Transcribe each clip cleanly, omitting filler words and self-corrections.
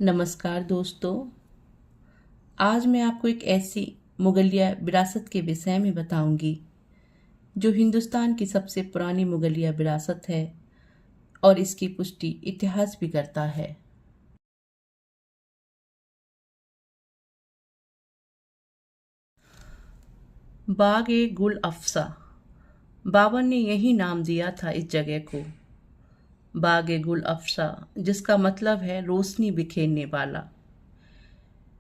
नमस्कार दोस्तों। आज मैं आपको एक ऐसी मुगलिया विरासत के विषय में बताऊंगी जो हिंदुस्तान की सबसे पुरानी मुगलिया विरासत है और इसकी पुष्टि इतिहास भी करता है। बाग ए गुल अफ़सा। बाबर ने यही नाम दिया था इस जगह को, बाग ए गुल अफ़सा, जिसका मतलब है रोशनी बिखेरने वाला।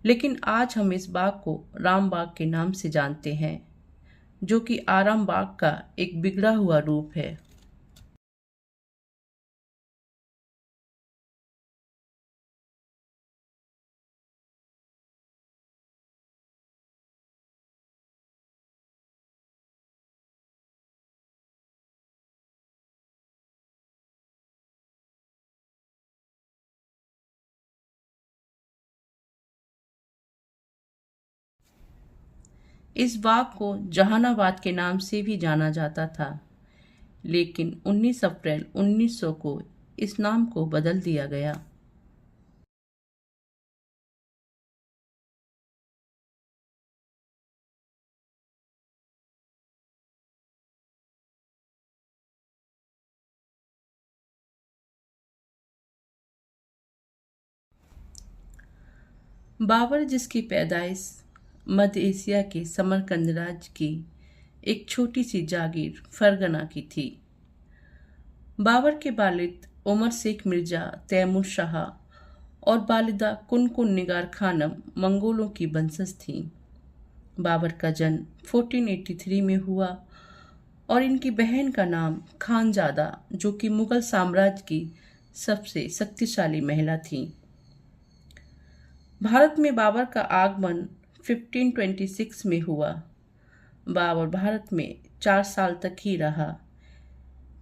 लेकिन आज हम इस बाग को राम बाग के नाम से जानते हैं, जो कि आराम बाग का एक बिगड़ा हुआ रूप है। इस बाग को जहानाबाद के नाम से भी जाना जाता था, लेकिन 19 अप्रैल 1900 को इस नाम को बदल दिया गया। बाबर, जिसकी पैदाइश मध्य एशिया के समरकंद राज्य की एक छोटी सी जागीर फरगना की थी। बाबर के वालिद उमर शेख मिर्जा तैमूर शाह और वालिदा कुनकुन निगार खानम मंगोलों की वंशज थीं। बाबर का जन्म 1483 में हुआ और इनकी बहन का नाम खानजादा, जो कि मुगल साम्राज्य की सबसे शक्तिशाली महिला थी। भारत में बाबर का आगमन 1526 में हुआ। बाबर भारत में 4 साल तक ही रहा,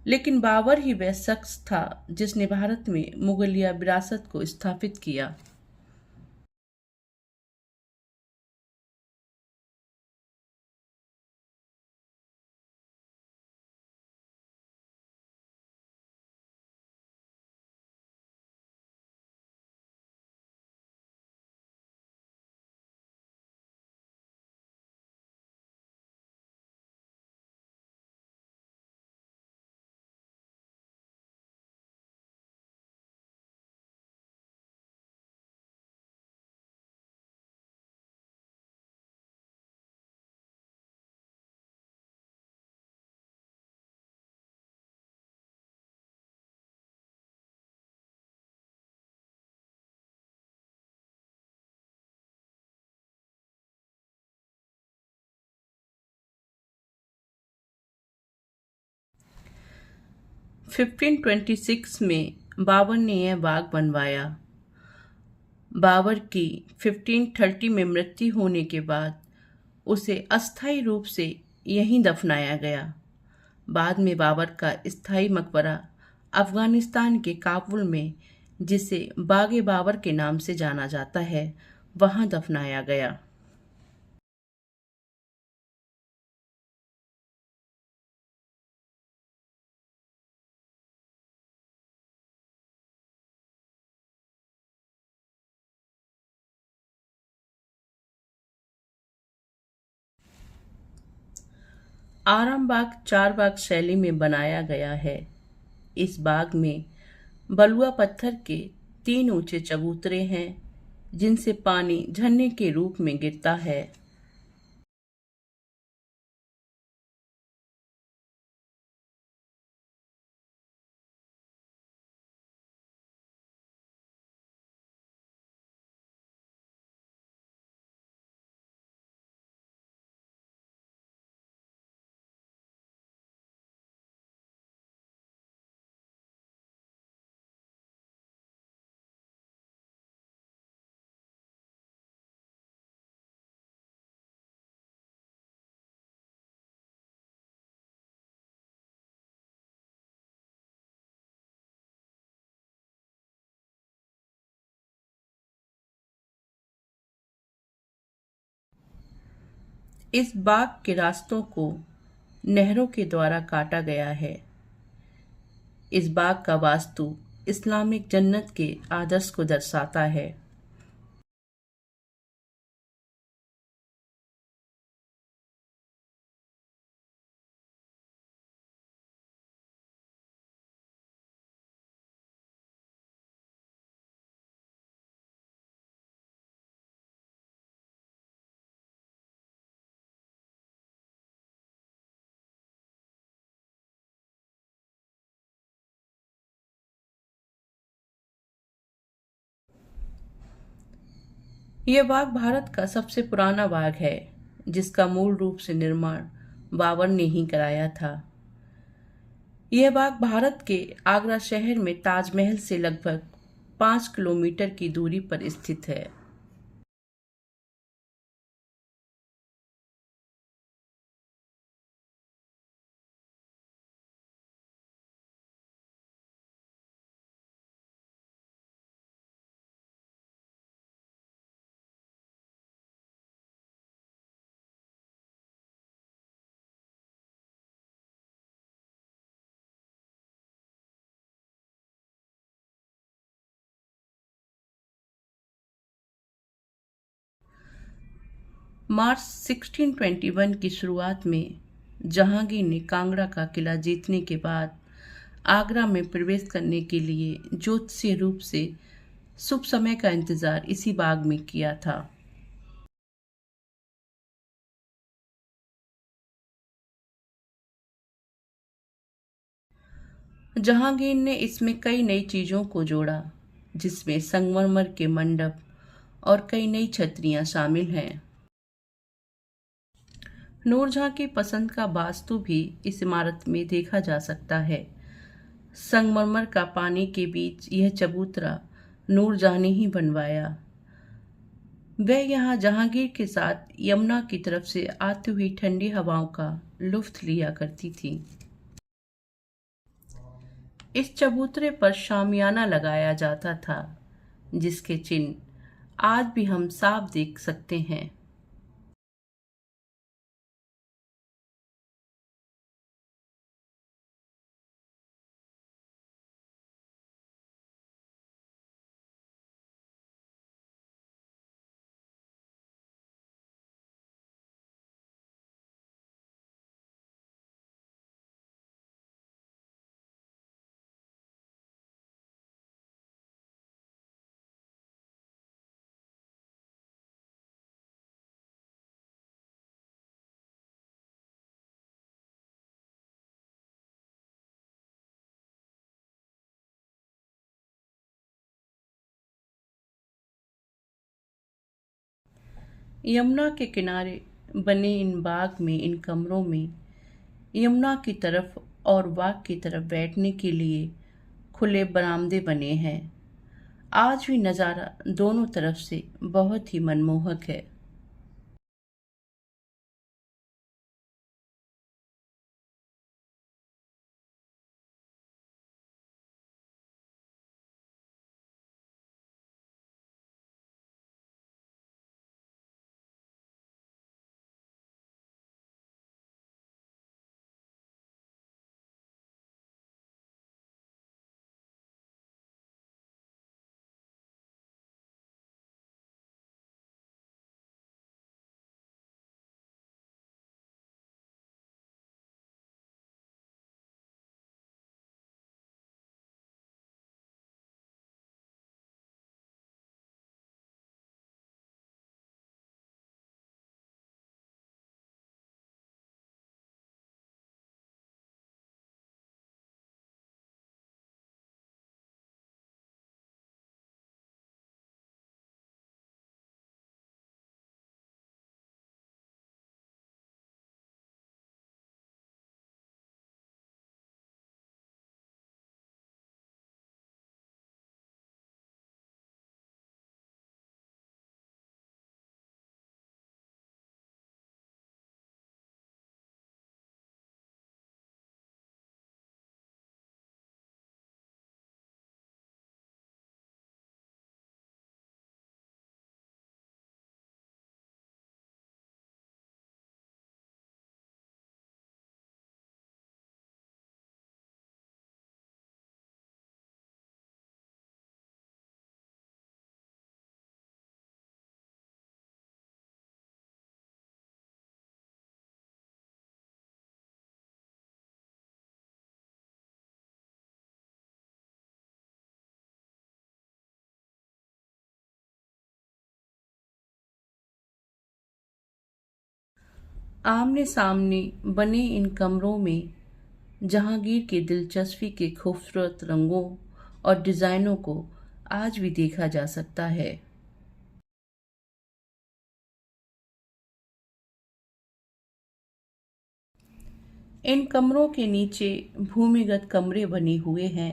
लेकिन बाबर ही वह शख्स था जिसने भारत में मुगलिया विरासत को स्थापित किया। फिफ्टीन ट्वेंटी सिक्स में बाबर ने यह बाग बनवाया। बाबर की 1530 में मृत्यु होने के बाद उसे अस्थायी रूप से यहीं दफनाया गया। बाद में बाबर का स्थायी मकबरा अफगानिस्तान के काबुल में, जिसे बागे बाबर के नाम से जाना जाता है, वहां दफनाया गया। आराम बाग 4 बाग शैली में बनाया गया है। इस बाग में बलुआ पत्थर के 3 ऊंचे चबूतरे हैं, जिनसे पानी झरने के रूप में गिरता है। इस बाग के रास्तों को नहरों के द्वारा काटा गया है। इस बाग का वास्तु इस्लामिक जन्नत के आदर्श को दर्शाता है। यह बाग भारत का सबसे पुराना बाग है, जिसका मूल रूप से निर्माण बाबर ने ही कराया था। यह बाग भारत के आगरा शहर में ताजमहल से लगभग 5 किलोमीटर की दूरी पर स्थित है। मार्च 1621 की शुरुआत में जहांगीर ने कांगड़ा का किला जीतने के बाद आगरा में प्रवेश करने के लिए ज्योतिषीय रूप से शुभ समय का इंतजार इसी बाग में किया था। जहांगीर ने इसमें कई नई चीजों को जोड़ा, जिसमें संगमरमर के मंडप और कई नई छतरियां शामिल हैं। नूरजहां की पसंद का वास्तु भी इस इमारत में देखा जा सकता है। संगमरमर का पानी के बीच यह चबूतरा नूरजहां ने ही बनवाया। वह यहाँ जहांगीर के साथ यमुना की तरफ से आती हुई ठंडी हवाओं का लुत्फ लिया करती थी। इस चबूतरे पर शामियाना लगाया जाता था, जिसके चिन्ह आज भी हम साफ देख सकते हैं। यमुना के किनारे बने इन बाग में, इन कमरों में यमुना की तरफ और बाग की तरफ बैठने के लिए खुले बरामदे बने हैं। आज भी नज़ारा दोनों तरफ से बहुत ही मनमोहक है। आमने सामने बने इन कमरों में जहांगीर की दिलचस्पी के खूबसूरत रंगों और डिज़ाइनों को आज भी देखा जा सकता है। इन कमरों के नीचे भूमिगत कमरे बने हुए हैं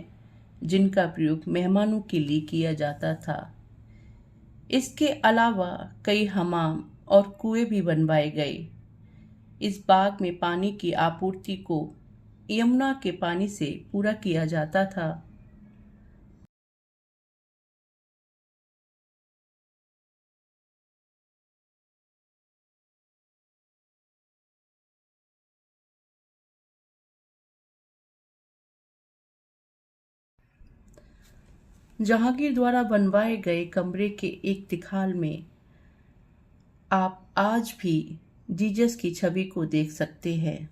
जिनका प्रयोग मेहमानों के लिए किया जाता था। इसके अलावा कई हमाम और कुएं भी बनवाए गए। इस बाग में पानी की आपूर्ति को यमुना के पानी से पूरा किया जाता था। जहांगीर द्वारा बनवाए गए कमरे के एक तिखाल में आप आज भी जीसस की छवि को देख सकते हैं।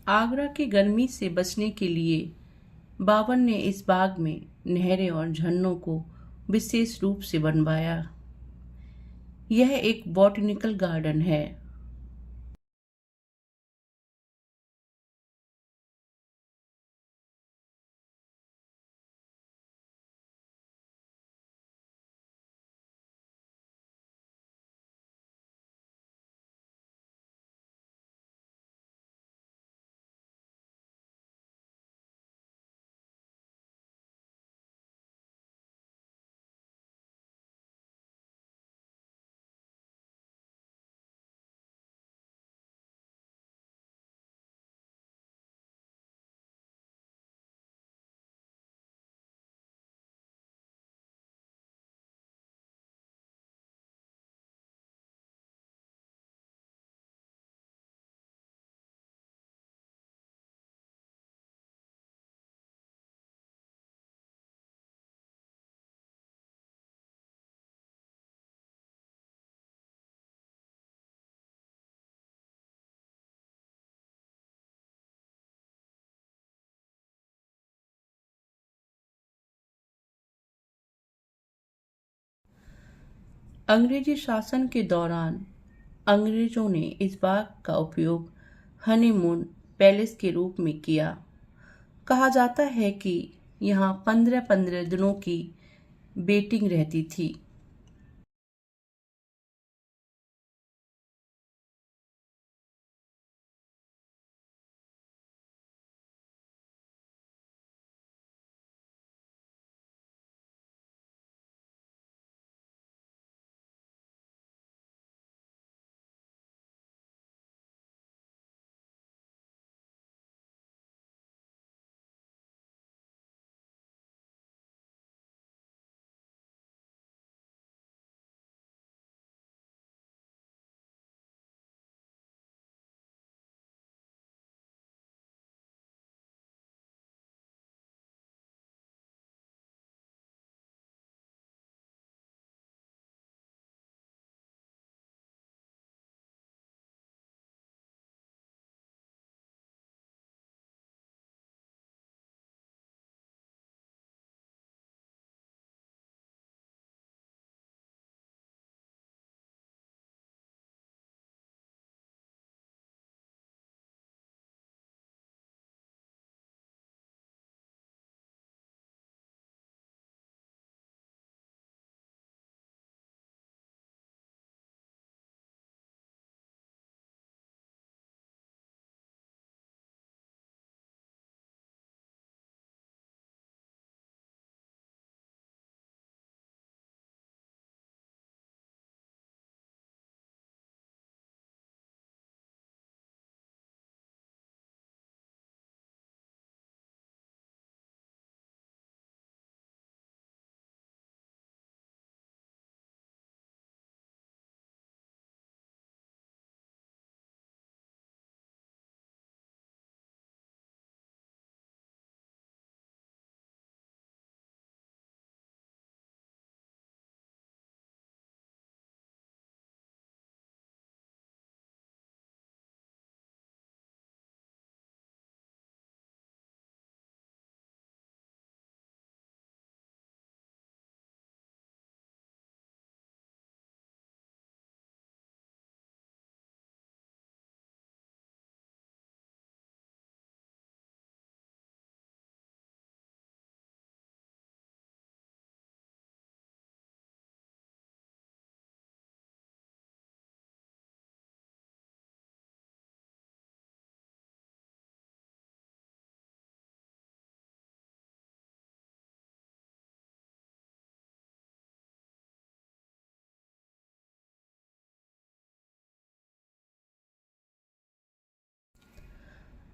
आगरा की गर्मी से बचने के लिए बाबर ने इस बाग में नहरें और झरनों को विशेष रूप से बनवाया। यह एक बॉटनिकल गार्डन है। अंग्रेजी शासन के दौरान अंग्रेजों ने इस बाग का उपयोग हनीमून पैलेस के रूप में किया। कहा जाता है कि यहाँ 15-15 दिनों की बेटिंग रहती थी।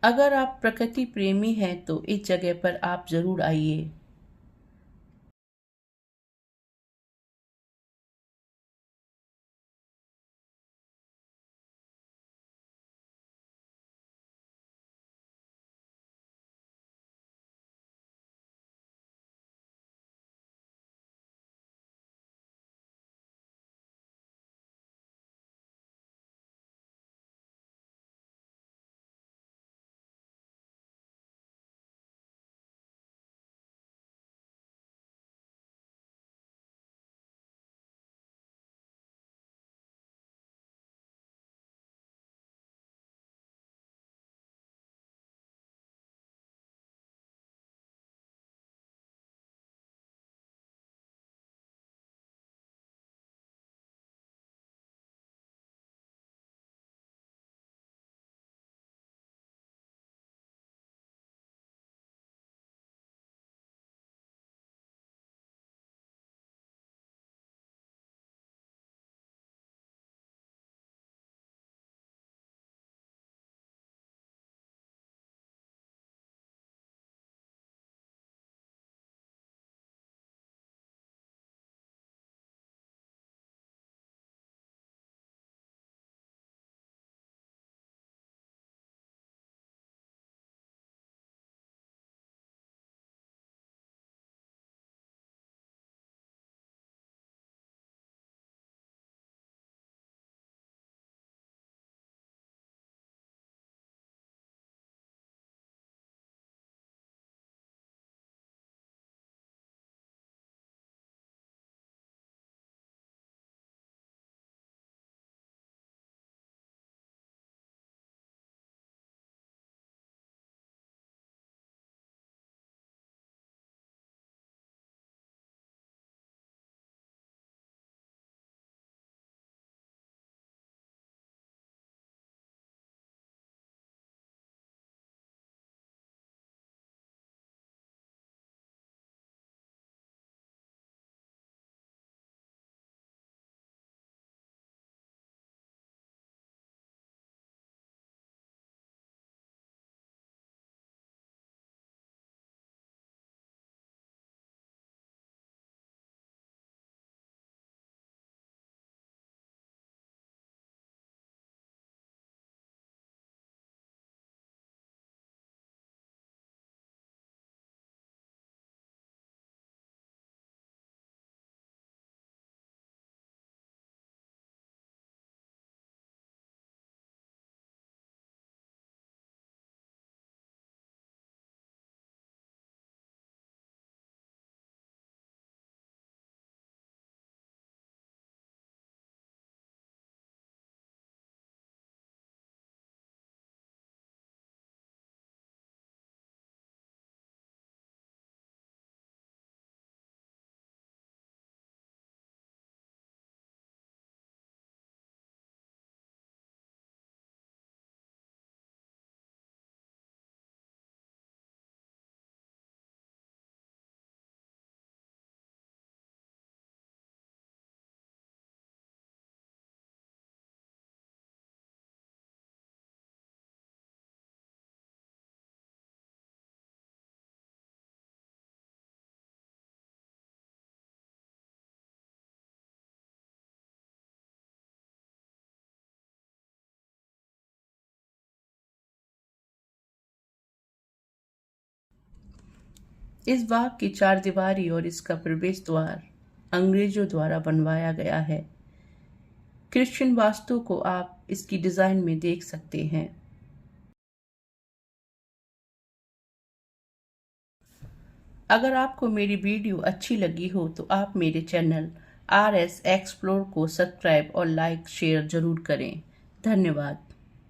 अगर आप प्रकृति प्रेमी हैं तो इस जगह पर आप जरूर आइए। इस बाग की चारदीवारी और इसका प्रवेश द्वार अंग्रेजों द्वारा बनवाया गया है। क्रिश्चियन वास्तु को आप इसकी डिजाइन में देख सकते हैं। अगर आपको मेरी वीडियो अच्छी लगी हो तो आप मेरे चैनल RS एक्सप्लोर को सब्सक्राइब और लाइक शेयर जरूर करें। धन्यवाद।